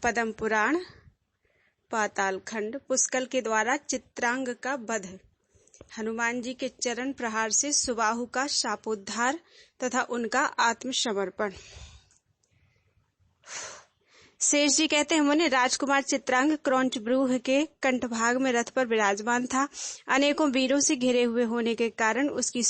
पद्म पुराण पाताल खंड। पुष्कल के द्वारा चित्रांग का वध। हनुमान जी के चरण प्रहार से सुबाहु का शापोद्धार तथा उनका आत्मसमर्पण। शेष जी कहते हैं, मुने राजकुमार चित्रांग क्रौंच ब्रूह के कंठभाग में रथ पर विराजमान था। अनेकों वीरों से घिरे हुए होने के कारण उसकी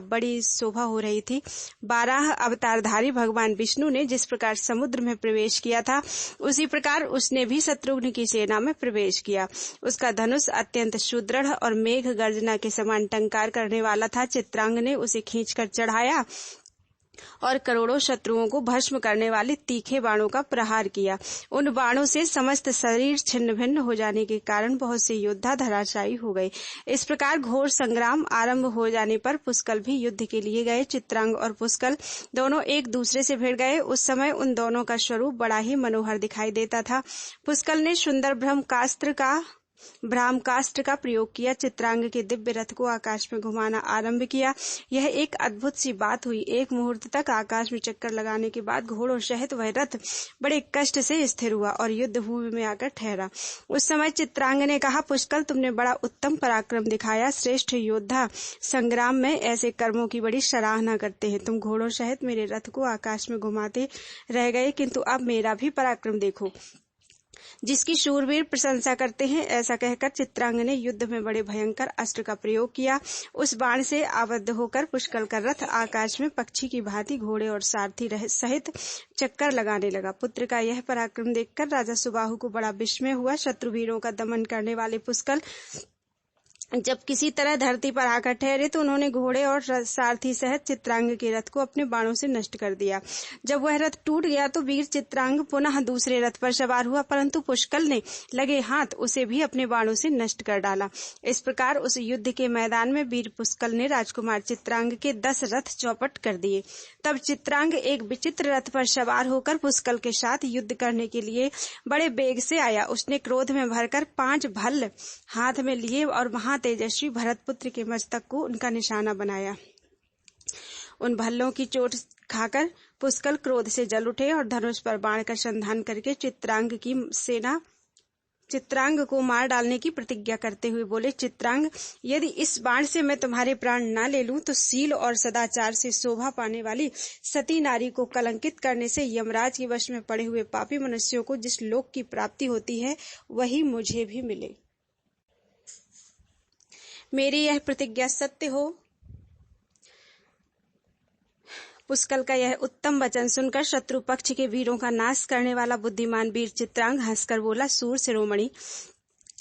बड़ी शोभा हो रही थी। 12 अवतारधारी भगवान विष्णु ने जिस प्रकार समुद्र में प्रवेश किया था, उसी प्रकार उसने भी शत्रुघ्न की सेना में प्रवेश किया। उसका धनुष अत्यंत सुदृढ़ और मेघ गर्जना के समान टंकार करने वाला था। चित्रांग ने उसे खींचकर चढ़ाया और करोड़ों शत्रुओं को भस्म करने वाले तीखे बाणों का प्रहार किया। उन बाणों से समस्त शरीर छिन्न भिन्न हो जाने के कारण बहुत से योद्धा धराशायी हो गए। इस प्रकार घोर संग्राम आरंभ हो जाने पर पुष्कल भी युद्ध के लिए गए। चित्रांग और पुष्कल दोनों एक दूसरे से भिड़ गए। उस समय उन दोनों का स्वरूप बड़ा ही मनोहर दिखाई देता था। पुष्कल ने सुंदर ब्रह्मास्त्र का प्रयोग किया। चित्रांग के दिव्य रथ को आकाश में घुमाना आरंभ किया। यह एक अद्भुत सी बात हुई। एक मुहूर्त तक आकाश में चक्कर लगाने के बाद घोड़ों सहित वह रथ बड़े कष्ट से स्थिर हुआ और युद्ध भूमि में आकर ठहरा। उस समय चित्रांग ने कहा, पुष्कल, तुमने बड़ा उत्तम पराक्रम दिखाया। श्रेष्ठ योद्धा संग्राम में ऐसे कर्मों की बड़ी सराहना करते हैं। तुम घोड़ों सहित मेरे रथ को आकाश में घुमाते रह गए, किंतु अब मेरा भी पराक्रम देखो, जिसकी शूरवीर प्रशंसा करते हैं। ऐसा कहकर चित्रांग ने युद्ध में बड़े भयंकर अस्त्र का प्रयोग किया। उस बाण से आबद्ध होकर पुष्कल का रथ आकाश में पक्षी की भांति घोड़े और सारथी सहित चक्कर लगाने लगा। पुत्र का यह पराक्रम देखकर राजा सुबाहु को बड़ा विस्मय हुआ। शत्रुवीरों का दमन करने वाले पुष्कल जब किसी तरह धरती पर आकर ठहरे तो उन्होंने घोड़े और सारथी सहित चित्रांग के रथ को अपने बाणों से नष्ट कर दिया। जब वह रथ टूट गया तो वीर चित्रांग पुनः दूसरे रथ पर सवार हुआ, परंतु पुष्कल ने लगे हाथ उसे भी अपने बाणों से नष्ट कर डाला। इस प्रकार उस युद्ध के मैदान में वीर पुष्कल ने राजकुमार चित्रांग के 10 रथ चौपट कर दिए। तब चित्रांग एक विचित्र रथ पर सवार होकर पुष्कल के साथ युद्ध करने के लिए बड़े वेग से आया। उसने क्रोध में भरकर 5 भल्ल हाथ में लिए और तेजस्वी भरतपुत्र के मस्तक को उनका निशाना बनाया। उन भल्लों की चोट खाकर पुष्कल क्रोध से जल उठे और धनुष पर बाण का संधान करके चित्रांग को मार डालने की प्रतिज्ञा करते हुए बोले, चित्रांग, यदि इस बाण से मैं तुम्हारे प्राण न ले लूं तो शील और सदाचार से शोभा पाने वाली सती नारी को कलंकित करने से यमराज के वश में पड़े हुए पापी मनुष्यों को जिस लोक की प्राप्ति होती है, वही मुझे भी मिले। मेरी यह प्रतिज्ञा सत्य हो। पुष्कल का यह उत्तम वचन सुनकर शत्रु पक्ष के वीरों का नाश करने वाला बुद्धिमान वीर चित्रांग हंसकर बोला, सूर शिरोमणि,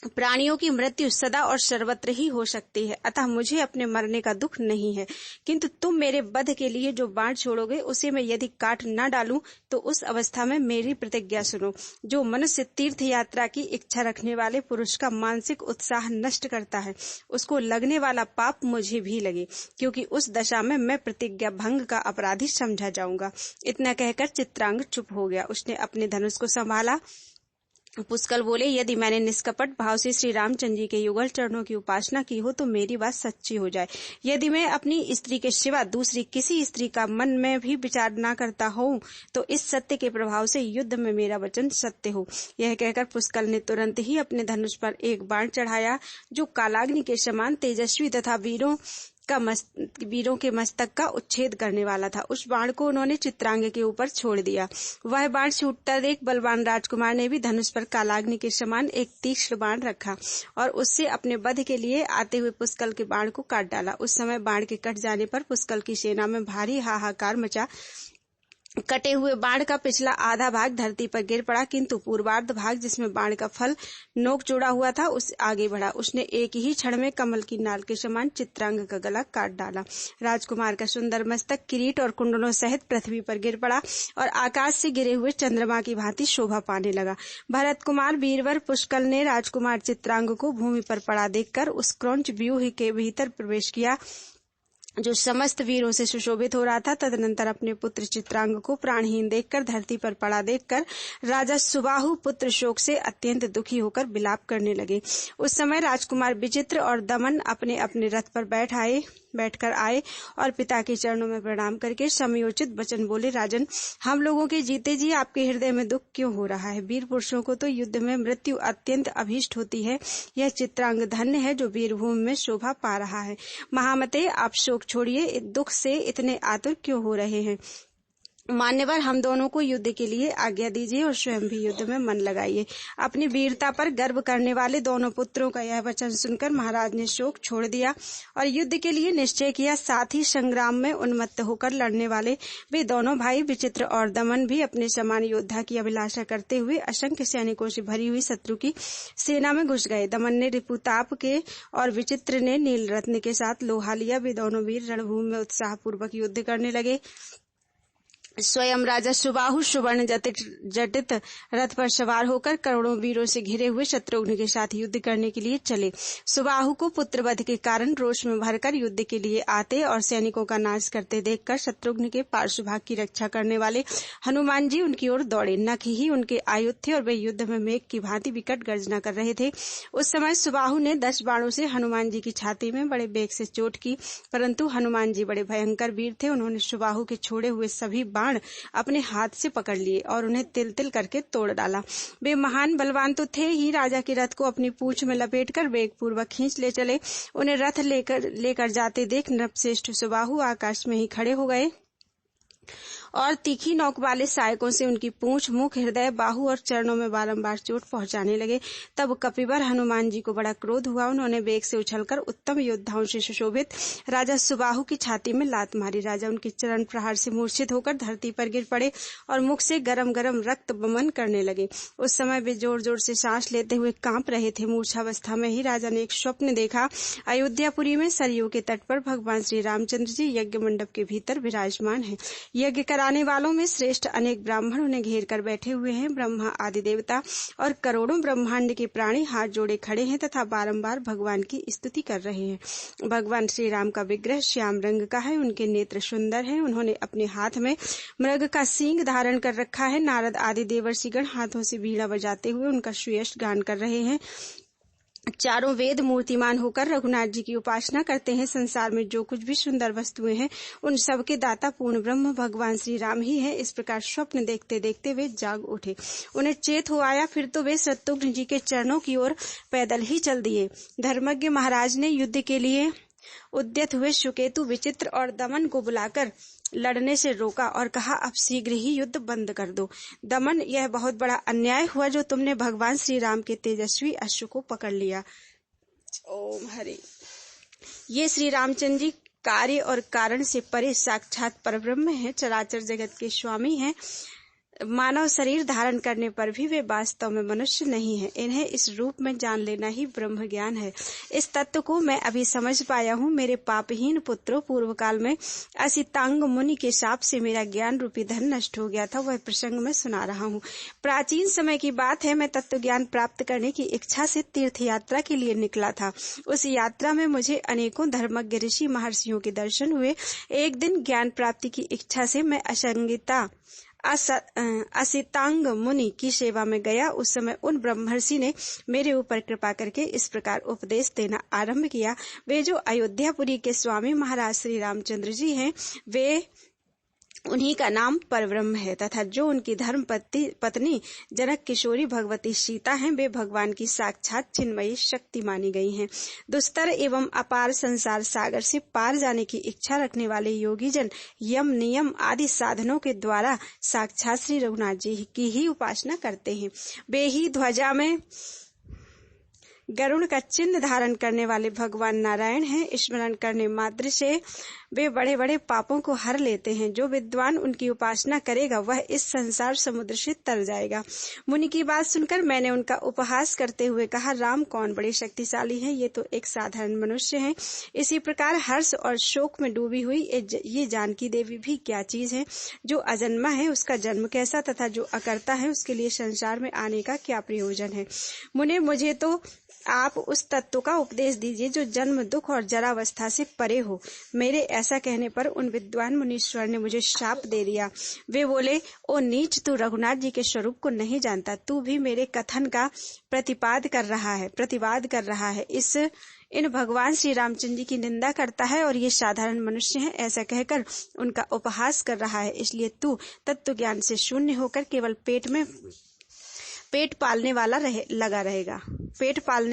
प्राणियों की मृत्यु सदा और सर्वत्र ही हो सकती है, अतः मुझे अपने मरने का दुख नहीं है। किंतु तुम मेरे वध के लिए जो बाण छोड़ोगे उसे मैं यदि काट न डालूं तो उस अवस्था में मेरी प्रतिज्ञा सुनो। जो मनुष्य तीर्थ यात्रा की इच्छा रखने वाले पुरुष का मानसिक उत्साह नष्ट करता है, उसको लगने वाला पाप मुझे भी लगे, क्योंकि उस दशा में मैं प्रतिज्ञा भंग का अपराधी समझा जाऊंगा। इतना कहकर चित्रांग चुप हो गया। उसने अपने धनुष को संभाला। पुष्कल बोले, यदि मैंने निष्कपट भाव से श्री रामचंद्र जी के युगल चरणों की उपासना की हो तो मेरी बात सच्ची हो जाए। यदि मैं अपनी स्त्री के सिवा दूसरी किसी स्त्री का मन में भी विचार न करता हूँ तो इस सत्य के प्रभाव से युद्ध में मेरा वचन सत्य हो। यह कहकर पुष्कल ने तुरंत ही अपने धनुष पर एक बाण चढ़ाया, जो कालाग्नि के समान तेजस्वी तथा वीरों के मस्तक का उच्छेद करने वाला था। उस बाण को उन्होंने चित्रांग के ऊपर छोड़ दिया। वह बाण छूटता देख बलवान राजकुमार ने भी धनुष पर कालाग्नि के समान एक तीक्ष्ण बाण रखा और उससे अपने वध के लिए आते हुए पुष्कल के बाण को काट डाला। उस समय बाण के कट जाने पर पुष्कल की सेना में भारी हाहाकार मचा। कटे हुए बाण का पिछला आधा भाग धरती पर गिर पड़ा, किंतु पूर्वार्ध भाग जिसमें बाण का फल नोक जोड़ा हुआ था उस आगे बढ़ा। उसने एक ही क्षण में कमल की नाल के समान चित्रांग का गला काट डाला। राजकुमार का सुंदर मस्तक किरीट और कुंडलों सहित पृथ्वी पर गिर पड़ा और आकाश से गिरे हुए चंद्रमा की भांति शोभा पाने लगा। भरत कुमार वीरवर पुष्कल ने राजकुमार चित्रांग को भूमि पर पड़ा देखकर उस क्रौंच व्यूह के भीतर प्रवेश किया, जो समस्त वीरों से सुशोभित हो रहा था। तदनंतर अपने पुत्र चित्रांग को प्राणहीन देखकर धरती पर पड़ा देखकर राजा सुबाहु पुत्र शोक से अत्यंत दुखी होकर विलाप करने लगे। उस समय राजकुमार विचित्र और दमन अपने अपने रथ पर बैठ आए। बैठकर आए और पिता के चरणों में प्रणाम करके समयोचित वचन बोले, राजन, हम लोगों के जीते जी आपके हृदय में दुख क्यों हो रहा है? वीर पुरुषों को तो युद्ध में मृत्यु अत्यंत अभीष्ट होती है। यह चित्रांग धन्य है जो वीरभूमि में शोभा पा रहा है। महामते, आप शोक छोड़िए, दुख से इतने आतुर क्यों हो रहे हैं? मान्यवर, हम दोनों को युद्ध के लिए आज्ञा दीजिए और स्वयं भी युद्ध में मन लगाइए। अपनी वीरता पर गर्व करने वाले दोनों पुत्रों का यह वचन सुनकर महाराज ने शोक छोड़ दिया और युद्ध के लिए निश्चय किया। साथ ही संग्राम में उन्मत्त होकर लड़ने वाले वे दोनों भाई विचित्र और दमन भी अपने समान योद्धा की अभिलाषा करते हुए असंख्य सैनिकों से भरी हुई शत्रु की सेना में घुस गए। दमन ने रिपुताप के और विचित्र ने नीलरत्न के साथ लोहा लिया। वे दोनों वीर रणभूमि में उत्साहपूर्वक युद्ध करने लगे। स्वयं राजा सुबाहु सुवर्ण जटित रथ पर सवार होकर करोड़ों वीरों से घिरे हुए शत्रुघ्न के साथ युद्ध करने के लिए चले। सुबाहु को पुत्रवध के कारण रोष में भरकर युद्ध के लिए आते और सैनिकों का नाश करते देखकर शत्रुघ्न के पार्श्वभाग की रक्षा करने वाले हनुमान जी उनकी ओर दौड़े। नख ही उनके आयुध थे और वे युद्ध में मेघ की भांति विकट गर्जना कर रहे थे। उस समय सुबाहु ने 10 बाणों से हनुमान जी की छाती में बड़े बेग से चोट की, परंतु हनुमान जी बड़े भयंकर वीर थे। उन्होंने सुबाहु के छोड़े हुए सभी अपने हाथ से पकड़ लिए और उन्हें तिल तिल करके तोड़ डाला। वे महान बलवान तो थे ही, राजा के रथ को अपनी पूंछ में लपेटकर वेगपूर्वक खींच ले चले। उन्हें रथ लेकर जाते देख नृपश्रेष्ठ सुबाहु आकाश में ही खड़े हो गए और तीखी नोक वाले सहायकों से उनकी पूंछ, मुख, हृदय, बाहु और चरणों में बारंबार चोट पहुंचाने लगे। तब कपिवर हनुमान जी को बड़ा क्रोध हुआ। उन्होंने वेग से उछलकर उत्तम योद्धाओं से सुशोभित राजा सुबाहु की छाती में लात मारी। राजा उनके चरण प्रहार से मूर्छित होकर धरती पर गिर पड़े और मुख से गरम गरम रक्त बमन करने लगे। उस समय वे जोर जोर से सांस लेते हुए कांप रहे थे। मूर्छावस्था में ही राजा ने एक स्वप्न देखा। अयोध्यापुरी में सरयू के तट पर भगवान श्री रामचंद्र जी यज्ञ मंडप के भीतर विराजमान है। यज्ञ कराने वालों में श्रेष्ठ अनेक ब्राह्मण उन्हें घेर कर बैठे हुए हैं। ब्रह्मा आदि देवता और करोड़ों ब्रह्मांड के प्राणी हाथ जोड़े खड़े हैं तथा बारंबार भगवान की स्तुति कर रहे हैं। भगवान श्री राम का विग्रह श्याम रंग का है। उनके नेत्र सुंदर हैं। उन्होंने अपने हाथ में मृग का सींग धारण कर रखा है। नारद आदि देवर्षिगण हाथों से बीड़ा बजाते हुए उनका सुयश गान कर रहे हैं। चारों वेद मूर्तिमान होकर रघुनाथ जी की उपासना करते हैं। संसार में जो कुछ भी सुंदर वस्तुएं हैं उन सब के दाता पूर्ण ब्रह्म भगवान श्री राम ही है। इस प्रकार स्वप्न देखते देखते वे जाग उठे। उन्हें चेत हो आया। फिर तो वे शत्रुघ्न जी के चरणों की ओर पैदल ही चल दिए। धर्मज्ञ महाराज ने युद्ध के लिए उद्यत हुए सुकेतु, विचित्र और दमन को बुलाकर लड़ने से रोका और कहा, अब शीघ्र ही युद्ध बंद कर दो। दमन, यह बहुत बड़ा अन्याय हुआ जो तुमने भगवान श्री राम के तेजस्वी अश्व को पकड़ लिया। ओम हरि। ये श्री रामचंद्र जी कार्य और कारण से परे साक्षात परब्रह्म है, चराचर जगत के स्वामी हैं। मानव शरीर धारण करने पर भी वे वास्तव में मनुष्य नहीं है। इन्हें इस रूप में जान लेना ही ब्रह्म ज्ञान है। इस तत्व को मैं अभी समझ पाया हूँ। मेरे पापहीन पुत्रों, पूर्व काल में असितांग मुनि के शाप से मेरा ज्ञान रूपी धन नष्ट हो गया था। वह प्रसंग मैं सुना रहा हूँ। प्राचीन समय की बात है। मैं तत्व ज्ञान प्राप्त करने की इच्छा से तीर्थ यात्रा के लिए निकला था। उस यात्रा में मुझे अनेकों धर्मज्ञ ऋषि महर्षियों के दर्शन हुए। एक दिन ज्ञान प्राप्ति की इच्छा से मैं असंगिता असितांग मुनि की सेवा में गया। उस समय उन ब्रह्मर्षि ने मेरे ऊपर कृपा करके इस प्रकार उपदेश देना आरंभ किया। वे जो अयोध्यापुरी के स्वामी महाराज श्री रामचंद्र जी हैं, वे उन्हीं का नाम परब्रह्म है तथा जो उनकी धर्म पत्नी जनक किशोरी भगवती सीता हैं, वे भगवान की साक्षात चिन्मयी शक्ति मानी गई हैं। दुस्तर एवं अपार संसार सागर से पार जाने की इच्छा रखने वाले योगी जन यम, नियम आदि साधनों के द्वारा साक्षात श्री रघुनाथ जी की ही उपासना करते हैं। वे ही ध्वजा में गरुड़ का चिन्ह धारण करने वाले भगवान नारायण हैं। स्मरण करने मात्र से वे बड़े बड़े पापों को हर लेते हैं। जो विद्वान उनकी उपासना करेगा वह इस संसार समुद्र से तर जाएगा। मुनि की बात सुनकर मैंने उनका उपहास करते हुए कहा, राम कौन बड़े शक्तिशाली हैं, ये तो एक साधारण मनुष्य हैं। इसी प्रकार हर्ष और शोक में डूबी हुई ये जानकी देवी भी क्या चीज है। जो अजन्मा है उसका जन्म कैसा, तथा जो अकर्ता है उसके लिए संसार में आने का क्या प्रयोजन है। मुने, मुझे तो आप उस तत्व का उपदेश दीजिए जो जन्म, दुख और जरावस्था से परे हो। मेरे ऐसा कहने पर उन विद्वान मुनीश्वर ने मुझे शाप दे दिया। वे बोले, ओ नीच, तू रघुनाथ जी के स्वरूप को नहीं जानता, तू भी मेरे कथन का प्रतिवाद कर रहा है। इन भगवान श्री रामचंद्र जी की निंदा करता है और ये साधारण मनुष्य हैं, ऐसा कहकर उनका उपहास कर रहा है। इसलिए तू तत्व ज्ञान से शून्य होकर केवल पेट पालने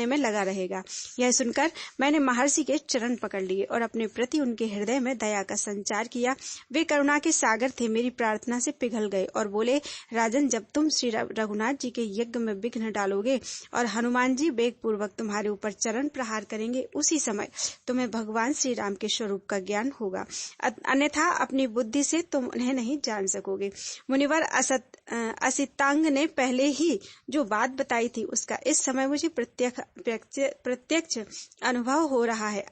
में लगा रहेगा। यह सुनकर मैंने महर्षि के चरण पकड़ लिए और अपने प्रति उनके हृदय में दया का संचार किया। वे करुणा के सागर थे, मेरी प्रार्थना से पिघल गए और बोले, राजन, जब तुम श्री रघुनाथ जी के यज्ञ में विघ्न डालोगे और हनुमान जी वेग पूर्वक तुम्हारे ऊपर चरण प्रहार करेंगे, उसी समय तुम्हें भगवान श्री राम के स्वरूप का ज्ञान होगा, अन्यथा अपनी बुद्धि से तुम उन्हें नहीं जान सकोगे। मुनिवर असितांग ने पहले ही जो बात बताई थी उसका इस समय मुझे प्रत्यक्ष अनुभव हो रहा है।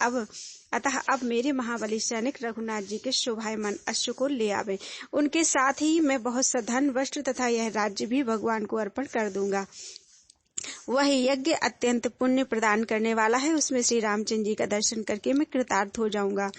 अतः अब मेरे महाबली सैनिक रघुनाथ जी के शोभायमान अश्व को ले आवे। उनके साथ ही मैं बहुत सा धन, वस्त्र तथा यह राज्य भी भगवान को अर्पण कर दूंगा। वह यज्ञ अत्यंत पुण्य प्रदान करने वाला है, उसमें श्री रामचंद्र जी का दर्शन करके मैं कृतार्थ हो जाऊंगा।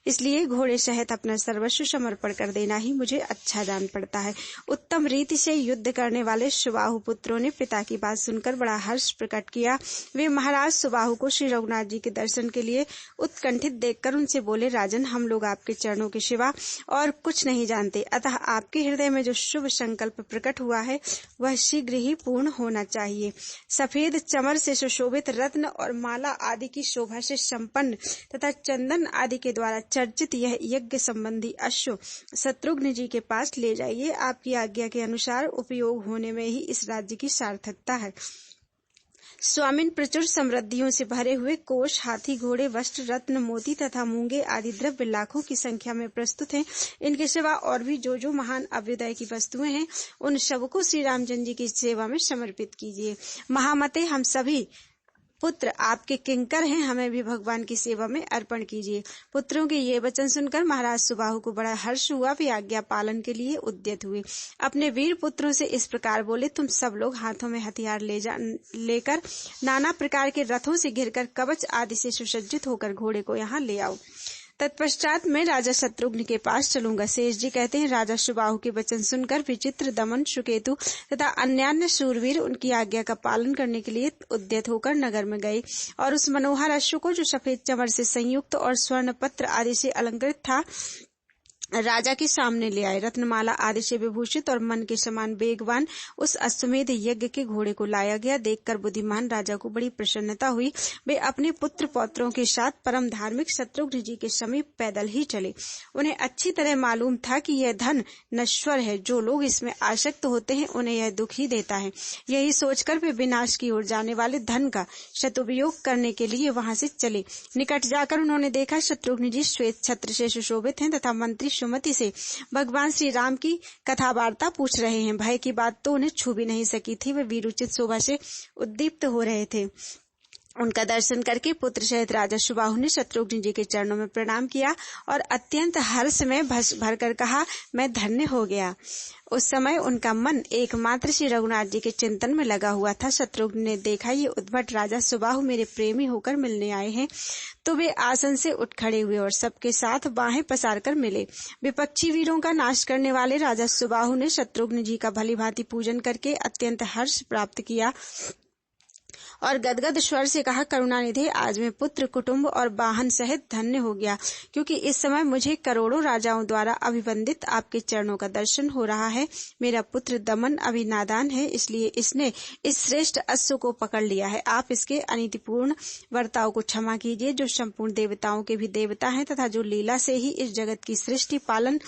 इसलिए घोड़े सहित अपना सर्वस्व समर्पण कर देना ही मुझे अच्छा जान पड़ता है। उत्तम रीति से युद्ध करने वाले सुबाहु पुत्रों ने पिता की बात सुनकर बड़ा हर्ष प्रकट किया। वे महाराज सुबाहु को श्री रघुनाथ जी के दर्शन के लिए उत्कंठित देखकर उनसे बोले, राजन, हम लोग आपके चरणों के सिवा और कुछ नहीं जानते, अतः आपके हृदय में जो शुभ संकल्प प्रकट हुआ है वह शीघ्र ही पूर्ण होना चाहिए। सफेद चमर से सुशोभित रत्न और माला आदि की शोभा से संपन्न तथा चंदन आदि के द्वारा चर्चित यह यज्ञ संबंधी अश्व शत्रुघ्न जी के पास ले जाइए। आपकी आज्ञा के अनुसार उपयोग होने में ही इस राज्य की सार्थकता है। स्वामिन प्रचुर समृद्धियों से भरे हुए कोष, हाथी, घोड़े, वस्त्र, रत्न, मोती तथा मूंगे आदि द्रव्य लाखों की संख्या में प्रस्तुत हैं। इनके सिवा और भी जो महान अभ्युदय की वस्तुएं हैं, उन सबको श्री रामचंद्र जी की सेवा में समर्पित कीजिए। महामते, हम सभी पुत्र आपके किंकर हैं, हमें भी भगवान की सेवा में अर्पण कीजिए। पुत्रों के ये वचन सुनकर महाराज सुबाहु को बड़ा हर्ष हुआ। वे आज्ञा पालन के लिए उद्यत हुए। अपने वीर पुत्रों से इस प्रकार बोले, तुम सब लोग हाथों में हथियार लेकर नाना प्रकार के रथों से घिरकर कवच आदि से सुसज्जित होकर घोड़े को यहाँ ले आओ। तत्पश्चात मैं राजा शत्रुघ्न के पास चलूंगा। शेष जी कहते हैं, राजा सुबाहु के वचन सुनकर विचित्र, दमन, सुकेतु तथा अन्यान्य शूरवीर उनकी आज्ञा का पालन करने के लिए उद्यत होकर नगर में गए और उस मनोहर अश्व को, जो सफेद चमर से संयुक्त और स्वर्ण पत्र आदि से अलंकृत था, राजा के सामने ले आए। रत्नमाला आदि से विभूषित और मन के समान वेगवान उस अश्वमेध यज्ञ के घोड़े को लाया गया। देखकर बुद्धिमान राजा को बड़ी प्रसन्नता हुई। वे अपने पुत्र पौत्रों के साथ परम धार्मिक शत्रुघ्न जी के समीप पैदल ही चले। उन्हें अच्छी तरह मालूम था कि यह धन नश्वर है, जो लोग इसमें आसक्त होते हैं उन्हें यह दुख ही देता है। यही सोचकर वे विनाश की ओर जाने वाले धन का सदुपयोग करने के लिए वहां से चले। निकट जाकर उन्होंने देखा शत्रुघ्न जी श्वेत छत्र से सुशोभित हैं तथा मंत्री सुमति से भगवान श्री राम की कथा वार्ता पूछ रहे हैं। भय की बात तो उन्हें छू भी नहीं सकी थी। वे वीरोचित शोभा से उद्दीप्त हो रहे थे। उनका दर्शन करके पुत्र सहित राजा सुबाहु ने शत्रुघ्न जी के चरणों में प्रणाम किया और अत्यंत हर्ष में भरकर कहा, मैं धन्य हो गया। उस समय उनका मन एकमात्र श्री रघुनाथ जी के चिंतन में लगा हुआ था। शत्रुघ्न ने देखा ये उद्भट राजा सुबाहु मेरे प्रेमी होकर मिलने आए हैं, तो वे आसन से उठ खड़े हुए और सबके साथ बाहें पसार कर मिले। विपक्षी वीरों का नाश करने वाले राजा सुबाहु ने शत्रुघ्न जी का भली भांति पूजन करके अत्यंत हर्ष प्राप्त किया और गदगद स्वर से कहा, करुणानिधि, आज मैं पुत्र, कुटुंब और वाहन सहित धन्य हो गया, क्योंकि इस समय मुझे करोड़ों राजाओं द्वारा अभिवंदित आपके चरणों का दर्शन हो रहा है। मेरा पुत्र दमन अभी नादान है, इसलिए इसने इस श्रेष्ठ अश्व को पकड़ लिया है। आप इसके अनीतिपूर्ण वर्ताव को क्षमा कीजिए, जो संपूर्ण देवताओं के भी देवता हैं तथा जो लीला से ही इस जगत की सृष्टि, पालन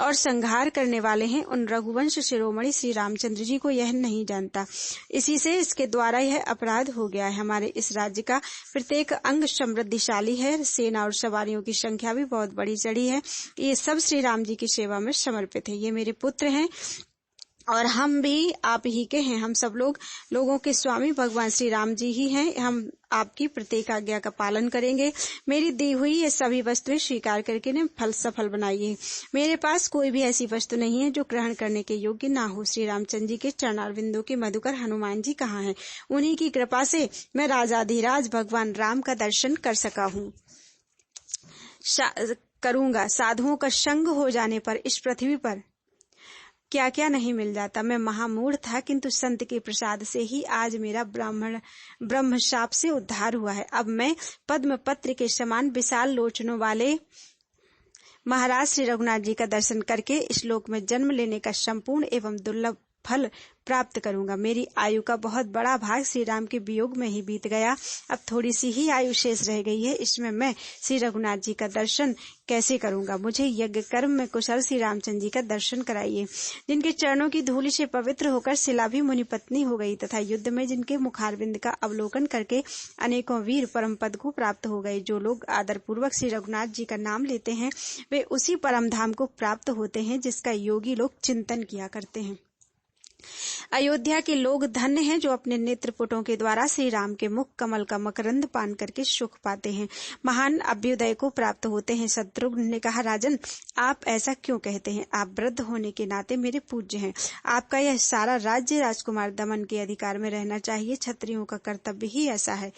और संहार करने वाले हैं। उन रघुवंश शिरोमणि श्री रामचंद्र जी को यह नहीं जानता। इसी से इसके द्वारा यह अपराध हो गया है। हमारे इस राज्य का प्रत्येक अंग समृद्धिशाली है, सेना और सवारियों की संख्या भी बहुत बड़ी चढ़ी है। ये सब श्री राम जी की सेवा में समर्पित है। ये मेरे पुत्र हैं और हम भी आप ही के हैं। हम सब लोगों के स्वामी भगवान श्री राम जी ही हैं। हम आपकी प्रत्येक आज्ञा का पालन करेंगे। मेरी दी हुई ये सभी वस्तुएं स्वीकार करके ने सफल बनाइए। मेरे पास कोई भी ऐसी वस्तु नहीं है जो ग्रहण करने के योग्य ना हो। श्री रामचंद्र जी के चरणारविंदों के मधुकर हनुमान जी कहाँ हैं? उन्हीं की कृपा से मैं राजाधिराज भगवान राम का दर्शन कर सका हूँ। करूंगा। साधुओं का संग हो जाने पर इस पृथ्वी पर क्या क्या नहीं मिल जाता। मैं महामूढ़ था, किंतु संत के प्रसाद से ही आज मेरा ब्रह्म शाप से उद्धार हुआ है। अब मैं पद्म पत्र के समान विशाल लोचनों वाले महाराज श्री रघुनाथ जी का दर्शन करके इस लोक में जन्म लेने का संपूर्ण एवं दुर्लभ फल प्राप्त करूंगा। मेरी आयु का बहुत बड़ा भाग श्री राम के वियोग में ही बीत गया। अब थोड़ी सी ही आयु शेष रह गई है। इसमें मैं श्री रघुनाथ जी का दर्शन कैसे करूंगा। मुझे यज्ञ कर्म में कुशल श्री रामचंद्र जी का दर्शन कराइए, जिनके चरणों की धूलि से पवित्र होकर शिला भी मुनि पत्नी हो गई, तथा युद्ध में जिनके मुखारविंद का अवलोकन करके अनेकों वीर परम पद को प्राप्त हो गए। जो लोग आदर पूर्वक श्री रघुनाथ जी का नाम लेते हैं, वे उसी परम धाम को प्राप्त होते हैं जिसका योगी लोग चिंतन किया करते हैं। अयोध्या के लोग धन्य हैं जो अपने नेत्रपुटों के द्वारा श्री राम के मुख कमल का मकरंद पान करके सुख पाते हैं, महान अभ्युदय को प्राप्त होते हैं। शत्रुघ्न ने कहा, राजन, आप ऐसा क्यों कहते हैं? आप वृद्ध होने के नाते मेरे पूज्य हैं। आपका यह सारा राज्य राजकुमार दमन के अधिकार में रहना चाहिए। क्षत्रियों का कर्तव्य ही ऐसा है।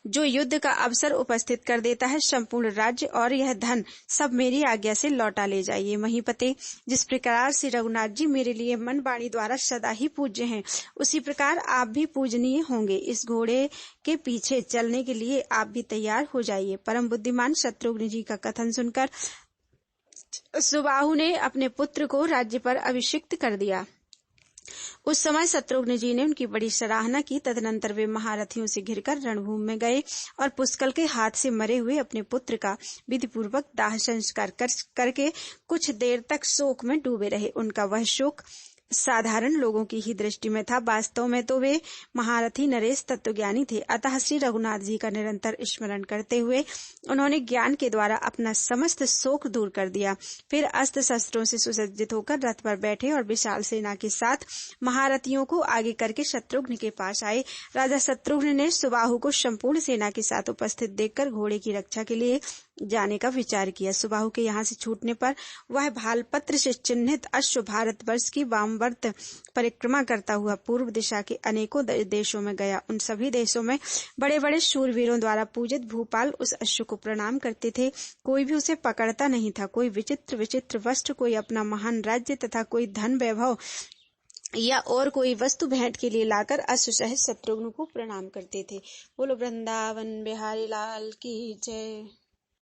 जो युद्ध का अवसर उपस्थित कर देता है, संपूर्ण राज्य और यह धन सब मेरी आज्ञा से लौटा ले जाइए। महीपते, जिस प्रकार श्री रघुनाथ जी मेरे लिए मन वाणी द्वारा सदा ही पूज्य हैं, उसी प्रकार आप भी पूजनीय होंगे। इस घोड़े के पीछे चलने के लिए आप भी तैयार हो जाइए। परम बुद्धिमान शत्रुघ्न जी का कथन सुनकर सुबाहु ने अपने पुत्र को राज्य पर अभिषिक्त कर दिया। उस समय शत्रुघ्न जी ने उनकी बड़ी सराहना की। तदनंतर वे महारथियों से घिरकर रणभूमि में गए और पुष्कल के हाथ से मरे हुए अपने पुत्र का विधिपूर्वक दाह संस्कार करके कुछ देर तक शोक में डूबे रहे। उनका वह शोक साधारण लोगों की ही दृष्टि में था, वास्तव में तो वे महारथी नरेश तत्वज्ञानी थे। अतः श्री रघुनाथ जी का निरंतर स्मरण करते हुए उन्होंने ज्ञान के द्वारा अपना समस्त शोक दूर कर दिया। फिर अस्त्र शस्त्रों से सुसज्जित होकर रथ पर बैठे और विशाल सेना के साथ महारथियों को आगे करके शत्रुघ्न के पास आए। राजा शत्रुघ्न ने सुबाहु को संपूर्ण सेना के साथ उपस्थित देखकर घोड़े की रक्षा के लिए जाने का विचार किया। सुबाहु के यहाँ से छूटने पर वह भालपत्र से चिन्हित अश्व भारतवर्ष की वामवर्त परिक्रमा करता हुआ पूर्व दिशा के अनेकों देशों में गया। उन सभी देशों में बड़े बड़े शूरवीरों द्वारा पूजित भूपाल उस अश्व को प्रणाम करते थे। कोई भी उसे पकड़ता नहीं था। कोई विचित्र विचित्र वस्त्र, कोई अपना महान राज्य तथा कोई धन वैभव या और कोई वस्तु भेंट के लिए लाकर अश्व सहित शत्रुघ्न को प्रणाम करते थे। बोलो वृंदावन बिहारी लाल की जय।